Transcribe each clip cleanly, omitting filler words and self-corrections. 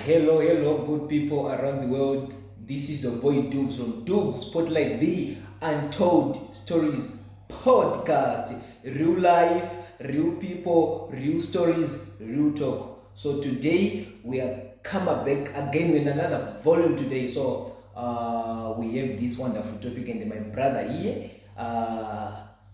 Hello, good people around the world. This is your boy Dubbz from Dubbz Spotlight, the Untold Stories podcast. Real life, real people, real stories, real talk. So today we are coming back again with another volume today. So we have this wonderful topic, and my brother here,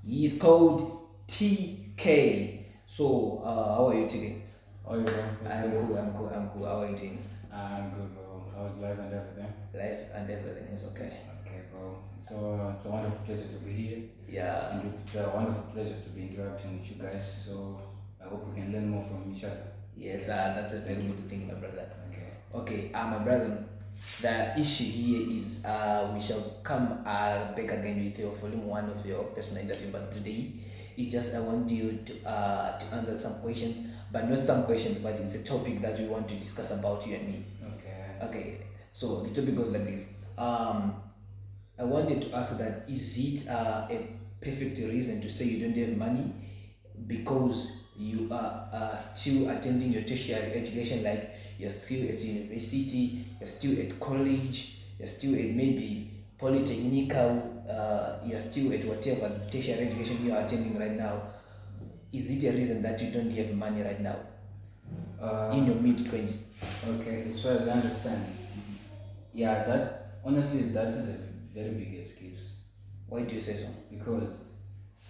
he is called TK. So how are you today? Oh, you bro? I'm cool. How are you doing? I'm good, bro. How's life and everything? Life and everything is okay. Okay, bro. So it's a wonderful pleasure to be here. Yeah. And it's a wonderful pleasure to be interacting with you guys. So I hope we can learn more from each other. Yes, that's a very good thing, my brother. Okay. My brother, the issue here is we shall come back again with your volume one of your personal interview, but today it's just I want you to answer some questions, but not some questions, but it's a topic that we want to discuss about you and me. Okay. So the topic goes like this. I wanted to ask that is it a perfect reason to say you don't have money because you are still attending your tertiary education, like you're still at university, you're still at college, you're still at maybe polytechnical, you're still at whatever tertiary education you are attending right now. Is it a reason that you don't have money right now in your mid-20s? Okay, as far as I understand, yeah, that is a very big excuse. Why do you say so? Because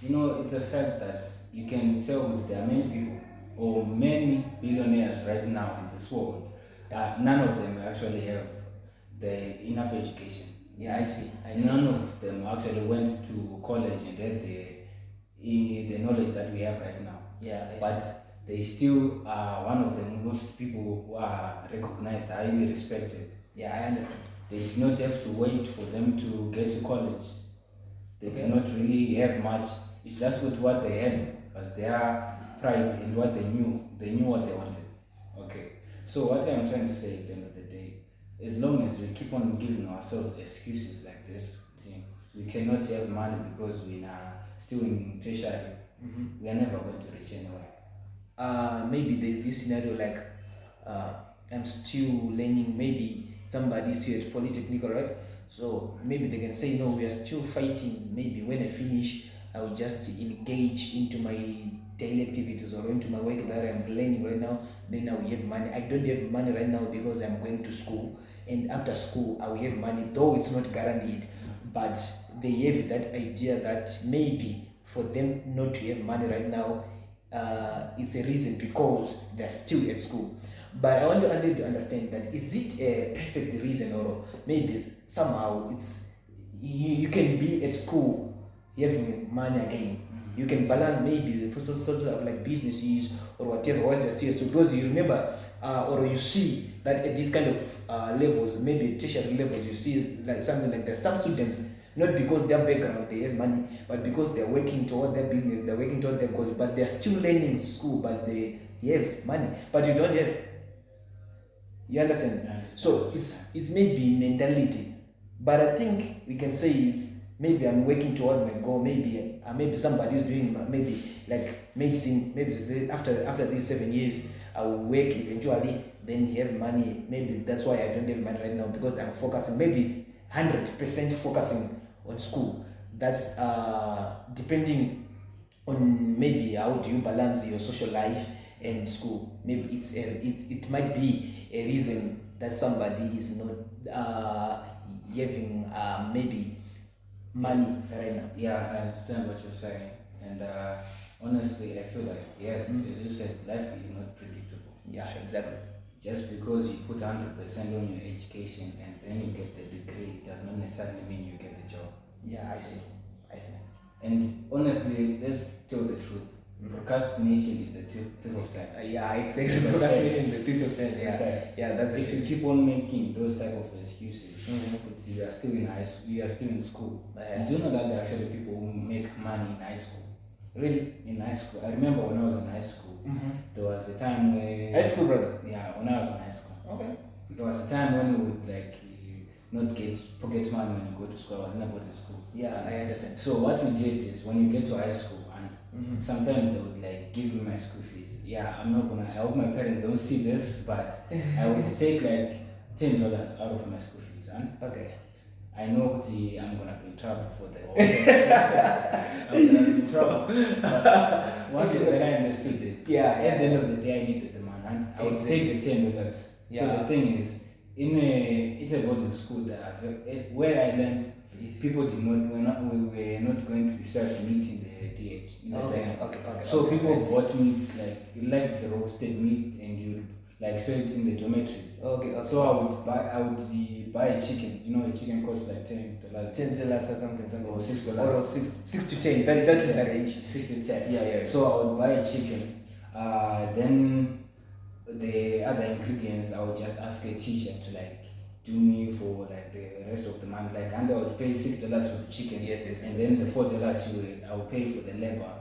it's a fact that you can tell there are many people or many billionaires right now in this world. None of them actually have the enough education. Yeah, I see. None of them actually went to college and had the knowledge that we have right now. Yeah, but they still are one of the most people who are recognized, highly respected. Yeah, I understand. They did not have to wait for them to get to college. They did not really have much. It's just with what they had as their pride and what they knew. They knew what they wanted. Okay. So what I'm trying to say at the end of the day, as long as we keep on giving ourselves excuses like this, we cannot have money because we are still in tertiary. We are never going to reach anywhere. Maybe there's this scenario like I'm still learning, maybe somebody still at polytechnical, right? So maybe they can say, no, we are still fighting. Maybe when I finish, I will just engage into my daily activities or into my work that I'm learning right now. Then I will have money. I don't have money right now because I'm going to school. And after school, I will have money, though it's not guaranteed. But they have that idea that maybe for them not to have money right now, it's a reason because they're still at school. But I want to understand that is it a perfect reason, or maybe somehow it's you can be at school having money again. You can balance maybe the sort of like businesses or whatever while you're still at school, because you remember or you see that at these kind of levels, maybe tertiary levels, you see like something like that. Some students, not because their background they have money, but because they're working toward their business, they're working toward their goals, but they're still learning school, but they have money, but you don't have. You understand? So it's maybe mentality, but I think we can say it's maybe I'm working towards my goal. Maybe somebody is doing maybe like medicine. Maybe after these 7 years, I will work eventually. Then you have money. Maybe that's why I don't have money right now, because I'm focusing maybe 100% focusing on school. That's depending on maybe how do you balance your social life and school. Maybe it might be a reason that somebody is not having maybe money right now. Yeah, I understand what you're saying, and honestly, I feel like yes, as you said, life is not predictable. Yeah, exactly. Just because you put 100% on your education and then you get the degree does not necessarily mean you get the job. Yeah, I see. And honestly, let's tell the truth. Procrastination is the thief of time. Yeah, exactly. Procrastination is the thief of time. Yeah, that's if you keep on making those type of excuses, you are still in you are still in school. You do know that there are actually people who make money in high school. Really? In high school, I remember when I was in high school, there was a time where high school, brother. Yeah, when I was in high school. Okay. There was a time when we would not get pocket money when you go to school. I was in a boarding school. Yeah, I understand. So what we did is when you get to high school, and sometimes they would give me my school fees. I'm not gonna. I hope my parents don't see this, but I would take like $10 out of my school fees, and Okay. I know I'm gonna be in trouble for that. I'm gonna be in trouble. But one thing that I understood is, at the end of the day, I needed the money, and I would take the $10. Yeah. So the thing is, it's a boarding school that where I learned, people did not. We were not going to serve meat in the DH. Okay. So people bought meat like the roasted meat, and you like sell it in the dormitories. Okay. So I would buy a chicken. You know, a chicken costs like $10. $10 or something, or $6. Or 6 to 10. That's the range. 6 to 10. Yeah. So I would buy a chicken. Then the other ingredients, I would just ask a teacher to like do me for like the rest of the month. Like, and I would pay $6 for the chicken. Yes. And then the $4 I would pay for the labor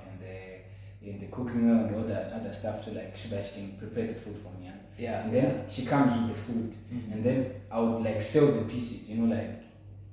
and the cooking oil and all that other stuff to like so that she can prepare the food for me. Yeah. And then she comes with the food, and then I would like sell the pieces. You know, like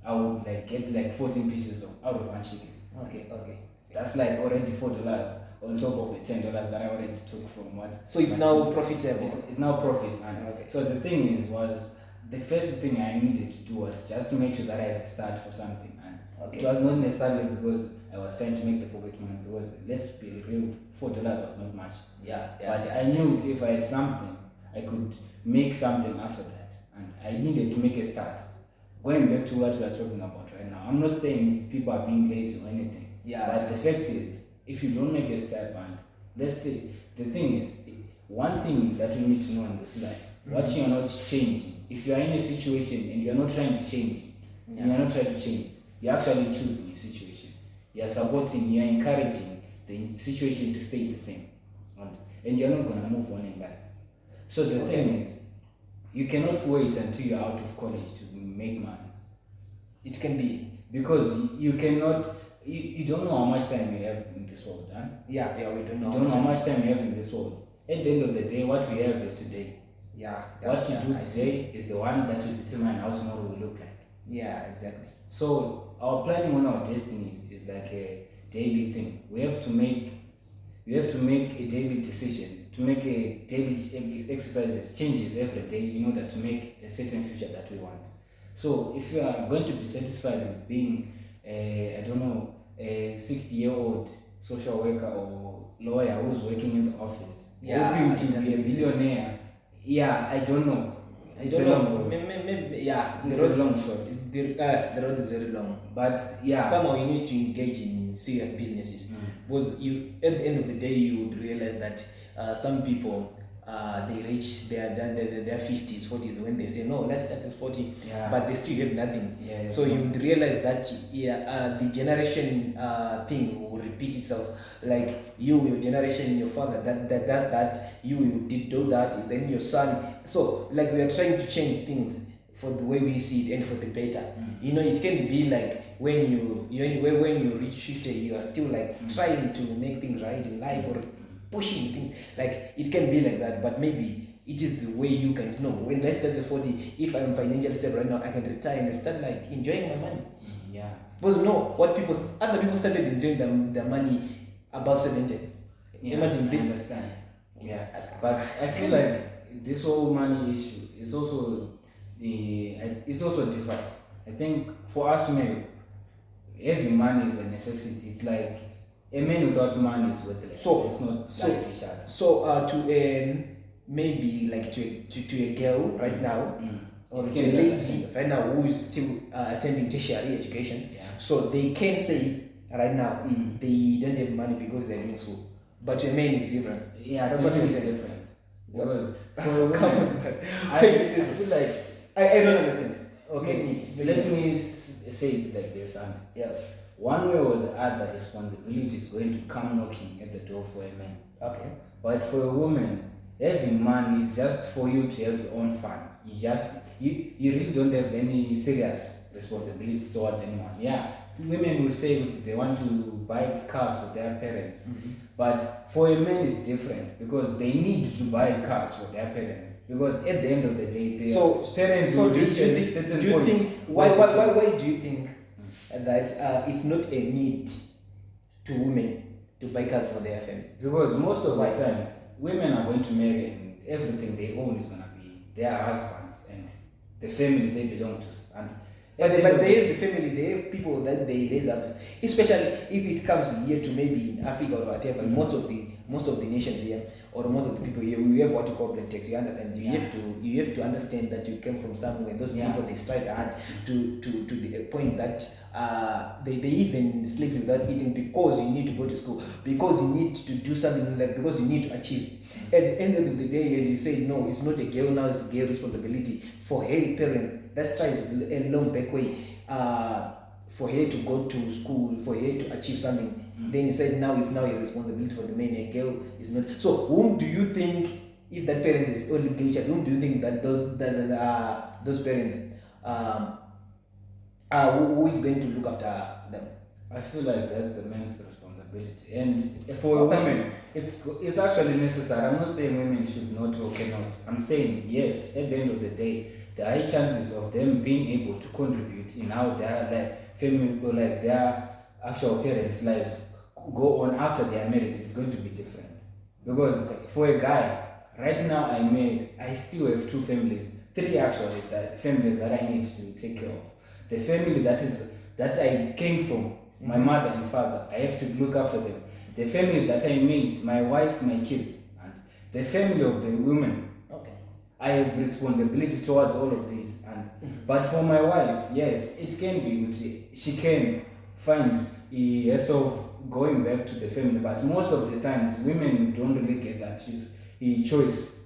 I would like get like 14 pieces out of one chicken. Okay. That's like already $4 on top of the $10 that I already took from what. So it's now profitable. It's now profit. And Okay. so the thing was the first thing I needed to do was just to make sure that I have a start for something. And it was not necessarily because I was trying to make the pocket money, because let's be real, $4 was not much. But I knew if I had something, I could make something after that, and I needed to make a start. Going back to what we are talking about right now, I'm not saying people are being lazy or anything. But the fact is, if you don't make a step, and let's say the thing is, one thing that we need to know in this life, what you are not changing. If you are in a situation and you are not trying to change it, and you are not trying to change it, you are actually choosing your situation. You are supporting, you are encouraging the situation to stay the same, and you are not gonna move on in life. So the thing is, you cannot wait until you're out of college to make money. It can be. Because you cannot, you don't know how much time you have in this world, huh? We don't know. You don't know how much time you have in this world. At the end of the day, what we have is today. What you do today is the one that will determine how tomorrow will look like. Yeah, exactly. So our planning on our destinies is like a daily thing. We have to make a daily decision, to make a daily exercises, changes every day in order to make a certain future that we want. So if you are going to be satisfied with being a 60-year-old social worker or lawyer who's working in the office, hoping to be a billionaire, I don't know. Maybe, it's a long shot. The road is very long. But somehow you need to engage in serious businesses. Because you, at the end of the day, you would realize that some people they reach their 50s, 40s when they say no, let's start at 40, but they still have nothing. So you would realize that the generation thing will repeat itself. Like your generation, your father that does that, you did do that, then your son. So like we are trying to change things for the way we see it and for the better. You know, it can be like when you reach 50, you are still like trying to make things right in life or pushing things. Like it can be like that, but maybe it is the way you can know. When I start at 40, if I'm financially stable right now, I can retire and start like enjoying my money. Because other people started enjoying their money above 70. Imagine I understand. But I feel like this whole money issue is also differs. I think for us men, having money is a necessity. It's like a man without money is worthless. So it's not like each other. So to maybe like to a girl right now, or to a lady right now who is still attending tertiary education, so they can say right now they don't have money because they're in school. But to a man is different. That's what is different. Because for a woman, I feel like I don't understand. Okay, let me say it like this, and one way or the other, responsibility is going to come knocking at the door for a man. Okay. But for a woman, having money is just for you to have your own fun. You really don't have any serious responsibilities towards anyone. Women will say they want to buy cars for their parents, but for a man it's different because they need to buy cars for their parents. Because at the end of the day, parents will reach a certain point. Why do you think that it's not a need to women to buy cars for their family? Because most of the times, women are going to marry and everything they own is gonna be their husbands and the family they belong to. And But they have the family, they have people that they raise up, especially if it comes here to maybe in Africa or whatever. Most of the nations here, or most of the people here, we have what you call black tax. You understand? You have to understand that you came from somewhere. Those people, they strive hard to the point that they even sleep without eating because you need to go to school, because you need to do something, like because you need to achieve. At the end of the day, you say no, it's not a girl now; it's a girl responsibility for her parent. That's try a long back way for her to go to school, for her to achieve something. Then he said now it's now a responsibility for the man. A girl is not. So whom do you think, if that parent is only girl child, whom do you think that those parents who is going to look after them? I feel like that's the man's responsibility, and for a woman, it's actually necessary. I'm not saying women should not or cannot. I'm saying yes. At the end of the day, the high chances of them being able to contribute in how their family or their actual parents' lives go on after they are married is going to be different. Because for a guy, right now I still have 2 families, 3 actually, families that I need to take care of. The family that I came from, my mother and father, I have to look after them. The family that I made, my wife, my kids, and the family of the women. I have responsibility towards all of these, but for my wife, yes, it can be good. She can find herself going back to the family, but most of the times women don't really get that choice,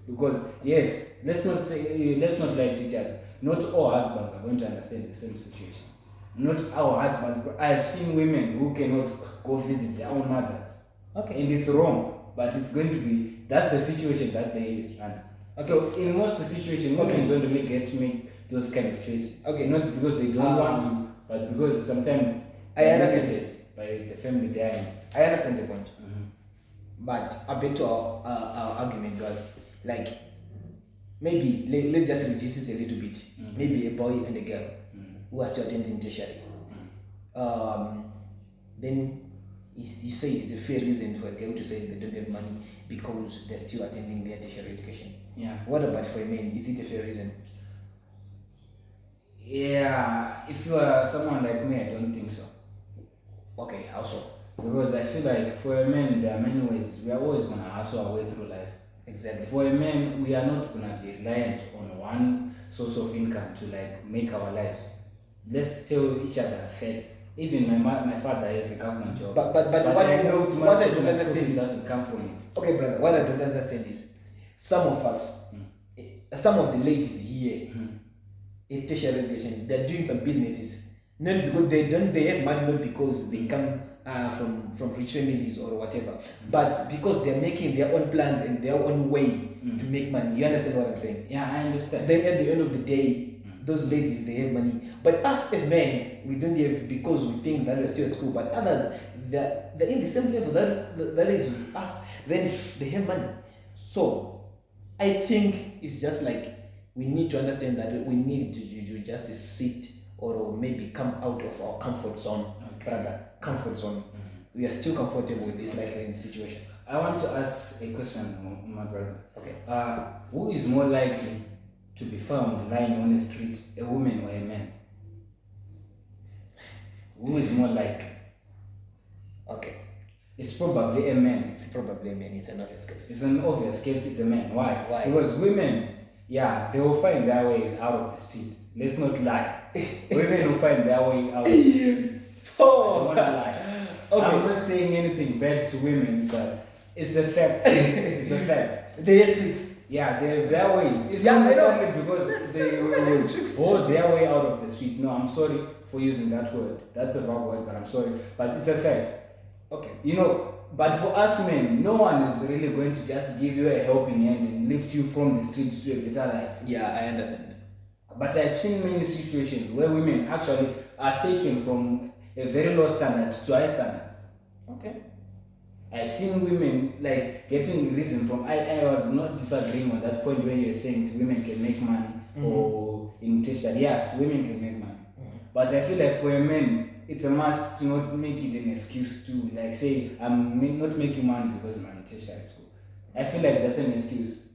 because yes, let's not lie to each other. Not all husbands are going to understand the same situation. Not our husbands, but I've seen women who cannot go visit their own mothers. And it's wrong, but it's going to be, that's the situation that they are. So in most situations, women don't really get to make those kind of choices. Not because they don't want to, but because sometimes I understand it by the family they are in. I understand the point. But a bit to our argument was like, maybe let's just reduce this a little bit. Maybe a boy and a girl who are still attending tertiary. Then you say it's a fair reason for a girl to say they don't have money because they're still attending their tertiary education. What about for a man? Is it a fair reason? If you are someone like me, I don't think so. How so? Because I feel like for a man, there are many ways. We are always going to hustle our way through life. Exactly. For a man, we are not going to be reliant on one source of income to make our lives. Let's tell each other facts. Even my father has a government job. But what I know too much of my school doesn't come from it. Okay, brother, what I don't understand is some of us, some of the ladies here in tertiary education, they're doing some businesses. Not because they have money, not because they come from rich families or whatever, but because they're making their own plans and their own way to make money. You understand what I'm saying? Yeah, I understand. Then at the end of the day, those ladies, they have money. But us as men, we don't have, because we think that we're still at school. But others, they're in the same level that is with us, then they have money. So I think it's just like we need to understand that we need to just sit or maybe come out of our comfort zone, brother. Comfort zone. We are still comfortable with this life and situation. I want to ask a question, my brother. Who is more likely to be found lying on the street, a woman or a man? Who is more likely? It's probably a man. It's probably a man. It's an obvious case. It's an obvious case. It's a man. Why? Because women, they will find their ways out of the street. Let's not lie. Women will find their way out of the street. I don't want to lie. I'm not saying anything bad to women, but it's a fact. It's a fact. They have tricks. They have their ways. It's not necessarily because they will hold their way out of the street. No, I'm sorry for using that word. That's a wrong word, but I'm sorry. But it's a fact. But for us men, no one is really going to just give you a helping hand and lift you from the streets to a better life. I understand. But I've seen many situations where women actually are taken from a very low standard to high standards. I've seen women getting reason from. I was not disagreeing on that point when you were saying women can make money or in tertiary. Yes, women can make money. But I feel like for a man, it's a must to not make it an excuse to say I'm not making money because I'm in tertiary school. I feel like that's an excuse.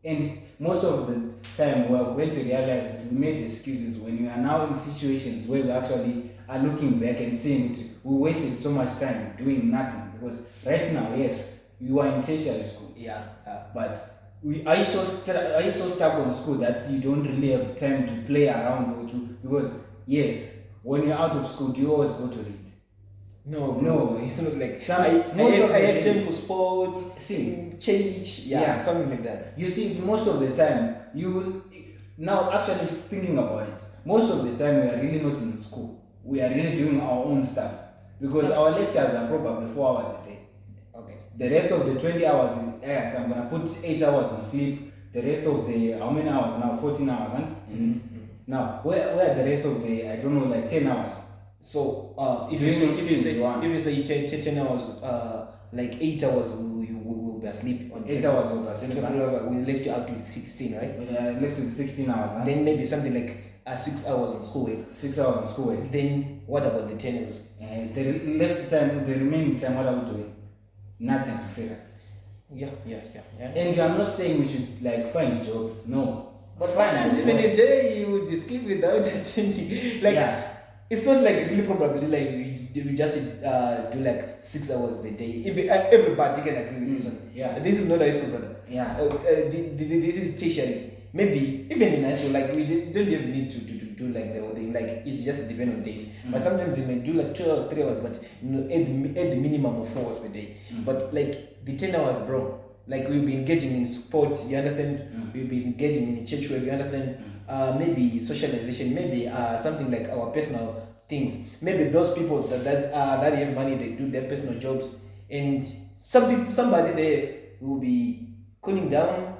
And most of the time we're going to realize that we made excuses when we are now in situations where we actually are looking back and seeing it. We wasted so much time doing nothing because right now, yes, you are in tertiary school. Yeah. But are you so stuck on school that you don't really have time to play around or to, because yes, when you're out of school, do you always go to read? No, it's not like I have time for sport, change, Yeah. something like that. You see, most of the time, now actually thinking about it, most of the time we are really not in school. We are really doing our own stuff because our lectures are probably 4 hours a day. Okay. The rest of the 20 hours, yes, I'm gonna put 8 hours on sleep. The rest of the how many hours now? 14 hours, aren't? Mm-hmm. Now, where the rest of the, I don't know, like 10 hours. So if you say 10 hours, like 8 hours you will be asleep on 8 hours will be asleep. We left you out with 16, right? Left with 16 hours. Huh? Then maybe something like 6 hours on schoolwork. 6 hours on schoolwork. Then what about the 10 hours? The left time, the remaining time, what are we doing? Nothing serious. Yeah. And I'm not saying we should like find jobs. No. But sometimes even a day you would skip without attending. Like it's not like really probably like we just do like 6 hours a day. Everybody can agree with this one. Yeah. This is not high school, brother. Yeah. This is tertiary. Maybe even in high school, like we don't even need to do like the whole thing. Like it's just depend on days. But sometimes we may do like 2 hours, 3 hours, but at the minimum of 4 hours per day. But like the 10 hours, bro. Like we'll be engaging in sports, you understand? We'll be engaging in church work, you understand? Maybe socialization, maybe something like our personal things. Maybe those people that have money, they do their personal jobs, and somebody there will be cooling down,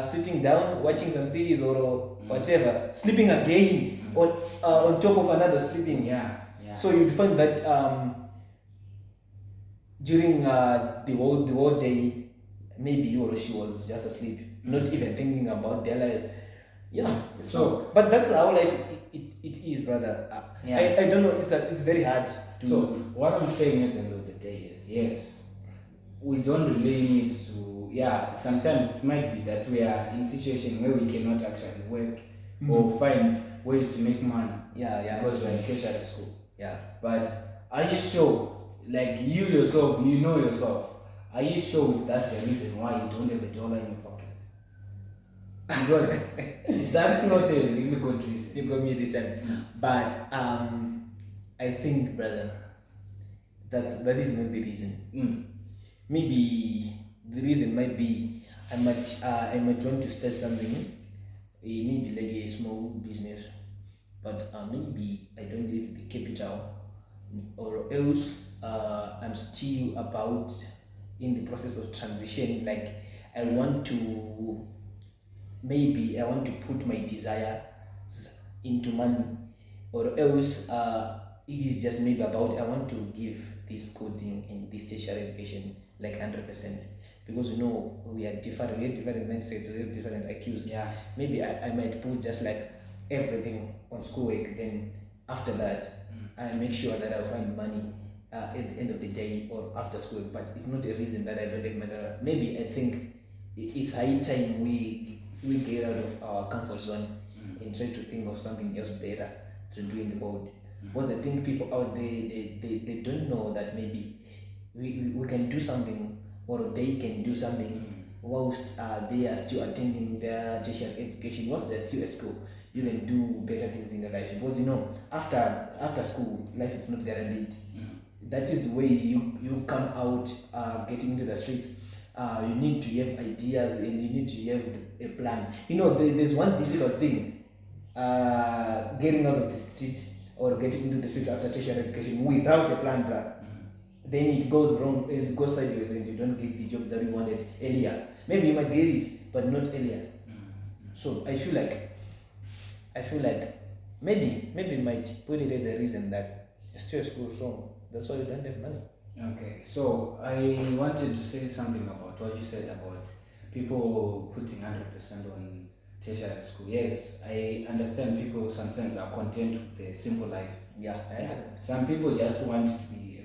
sitting down, watching some series or whatever, sleeping again on top of another sleeping. Yeah. So you'd find that during the whole day, maybe he or she was just asleep, not even thinking about their lives. Yeah. So, but that's how life it is, brother. I don't know. It's very hard to. So what I'm saying at the end of the day is, yes, we don't really need to. Yeah, sometimes it might be that we are in a situation where we cannot actually work or find ways to make money. Yeah. Because we're in tertiary school. Yeah. But are you sure? Like you yourself, you know yourself. Are you sure that's the reason why you don't have $1 in your pocket? Because that's not a really good reason. You got me this time. But I think, brother, that is not the reason. Maybe the reason might be I might want to start something, maybe like a small business, but maybe I don't have the capital, or else I'm still about in the process of transition. Like I want to put my desires into money, or else it is just maybe about I want to give this coding in this tertiary education like 100%, because we have different mindsets, we have different IQs. Yeah. Maybe I might put just like everything on schoolwork, then after that I make sure that I'll find money at the end of the day or after school. But it's not a reason that I don't have money. Maybe I think it's high time we get out of our comfort zone and try to think of something else better to do in the world. Because I think people out there, they don't know that maybe we can do something, or they can do something whilst they are still attending their tertiary education. Once they're still at school, you can do better things in your life. Because after school, life is not guaranteed. That is the way you come out, getting into the streets. You need to have ideas, and you need to have a plan. There's one difficult thing, getting out of the street or getting into the street after tertiary education without a plan, then it goes wrong, it goes sideways, and you don't get the job that you wanted earlier. Maybe you might get it, but not earlier. So I feel like maybe you might put it as a reason that you're still at school, so that's why you don't have money. Okay, so I wanted to say something about what you said about people putting 100% on tertiary school. Yes, I understand people sometimes are content with the simple life. Yeah. Some people just want to be a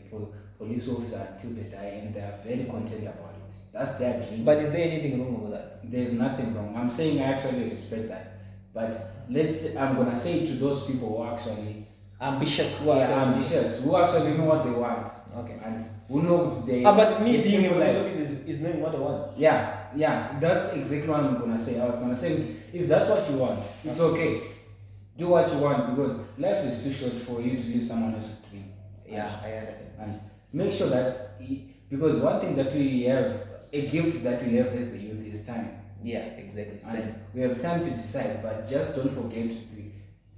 police officer until they die, and they are very content about it. That's their dream. But is there anything wrong with that? There's nothing wrong. I'm saying I actually respect that. But I'm gonna say to those people who actually Ambitious. ambitious, who actually know what they want. Okay. And who know what they but me they being a simple police life. officer is knowing what I want. Yeah, that's exactly what I'm gonna say. I was gonna say, if that's what you want, it's okay. Do what you want, because life is too short for you to live someone else's dream. Yeah, I understand. And make sure that, because one thing that we have, a gift that we have as the youth, is time. Yeah, exactly. And we have time to decide, but just don't forget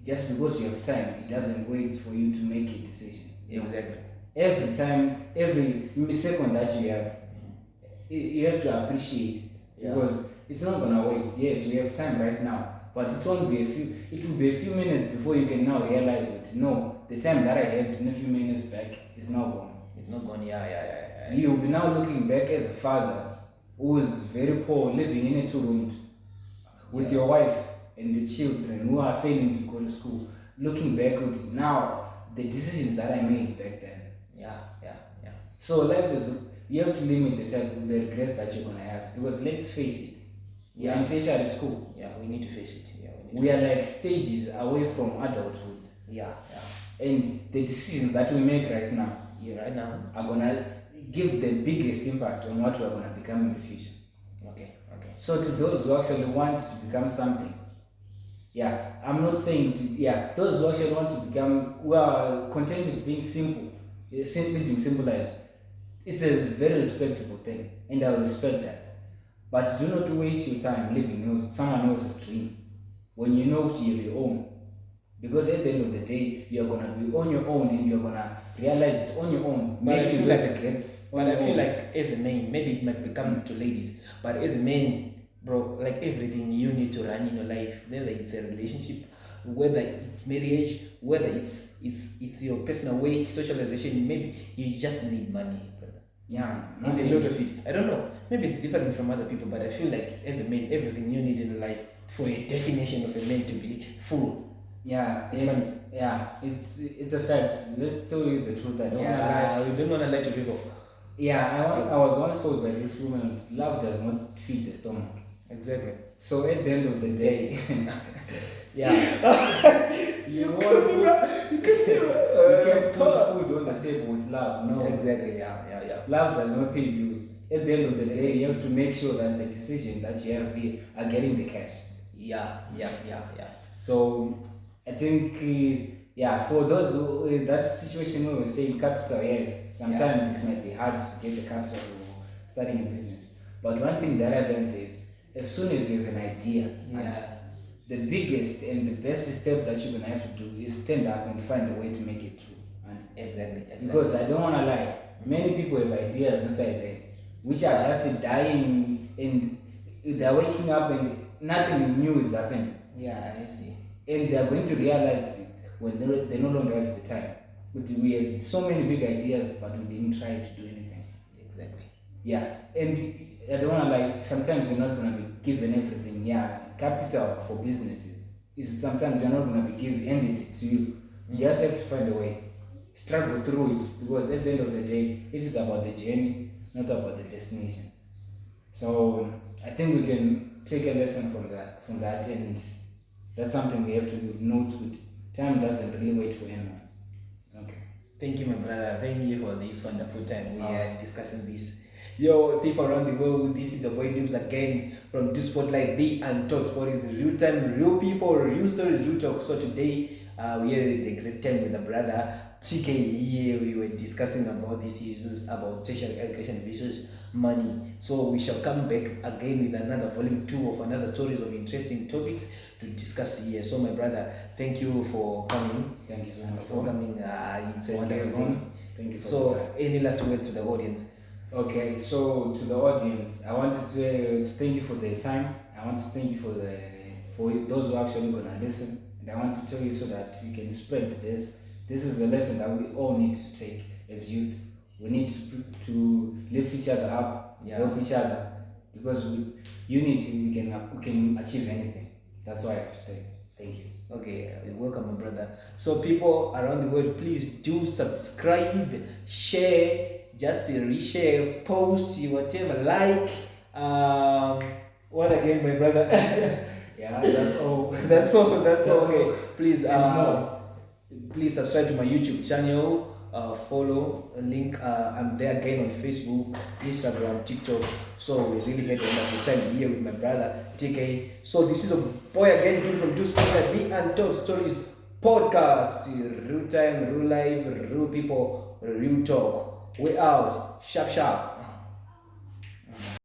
just because you have time, it doesn't wait for you to make a decision. Exactly. Every time, every second that you have, you have to appreciate it, because it's not gonna wait. Yes, we have time right now, but it will be a few minutes before you can now realize it. No, the time that I had in a few minutes back is now gone. It's not gone. Yeah. You'll be now looking back as a father who is very poor, living in a two-room with your wife and your children who are failing to go to school. Looking back with now the decisions that I made back then. Yeah. So life is, you have to limit the regrets that you're gonna have, because let's face it, we are in tertiary school. Yeah, we need to face it. Yeah, we are like stages away from adulthood. Yeah. And the decisions that we make right now, are gonna give the biggest impact on what we are gonna become in the future. Okay. So to those who actually want to become something, I'm not saying those who actually want to become, who are content with being simple, living simple lives, it's a very respectable thing, and I respect that. But do not waste your time living someone else's dream when you know you have your own. Because at the end of the day, you're gonna be on your own, and you're gonna realize it on your own. But I feel like as a man, maybe it might become to ladies, but as a man, bro, like everything you need to run in your life, whether it's a relationship, whether it's marriage, whether it's your personal way, socialization, maybe you just need money, brother. Yeah, and a lot of it. I don't know. Maybe it's different from other people, but I feel like as a man, everything you need in life for a definition of a man to be full. It's money. It's a fact. Let's tell you the truth. I don't wanna lie. We don't want to lie to people. I was once told by this woman, love does not feed the stomach. Exactly. So at the end of the day, you can't put food on the table with love. No. Exactly. Yeah. Love does not pay bills. At the end of the day, you have to make sure that the decisions that you have here are getting the cash. Yeah. So I think, for those who, that situation where we're saying capital, yes, sometimes it might be hard to get the capital for starting a business. But one thing that I learned is, as soon as you have an idea, the biggest and the best step that you're going to have to do is stand up and find a way to make it true. And exactly. Because I don't want to lie, many people have ideas inside there, which are just dying, and they're waking up and nothing new is happening. Yeah, I see. And they're going to realize it when they no longer have the time. But we had so many big ideas, but we didn't try to do anything. Exactly. Yeah, and I don't want to like, sometimes you're not going to be given everything. Capital for businesses is sometimes you're not going to be handed it to you. You just have to find a way. Struggle through it, because at the end of the day, it is about the journey, not about the destination. So I think we can take a lesson from that, and that's something we have to note with. Time doesn't really wait for anyone. Okay. Thank you, my brother. Thank you for this wonderful time we are discussing this. Yo, people around the world, this is your boy Dubbz again from Do Spotlight, the Untold Sport. Is real time, real people, real stories, real talk. So today we had a great time with the brother TK here. We were discussing about these issues about tertiary education versus money. So we shall come back again with another volume 2 of another stories of interesting topics to discuss here. So my brother, thank you for coming. Thank you so much for coming. It's a wonderful thing. Thank you. So any last words to the audience? Okay, so to the audience, I wanted to thank you for their time. I want to thank you for those who are actually gonna listen, and I want to tell you so that you can spread this. This is a lesson that we all need to take as youth. We need to lift each other up, help each other, because with unity we can achieve anything. That's why I have to say thank you. Okay, welcome, my brother. So people around the world, please do subscribe, share, just reshare, post, whatever, like. What again, my brother? Yeah, that's all. That's all. That's all. That's Okay. all. Please, And more. please subscribe to my YouTube channel. Follow link. I'm there again on Facebook, Instagram, TikTok. So we really had a wonderful time here with my brother TK. So this is a boy again, dude from Dubbz, the Untold Stories podcast. Real time, real life, real people, real talk. We out. Sharp, sharp.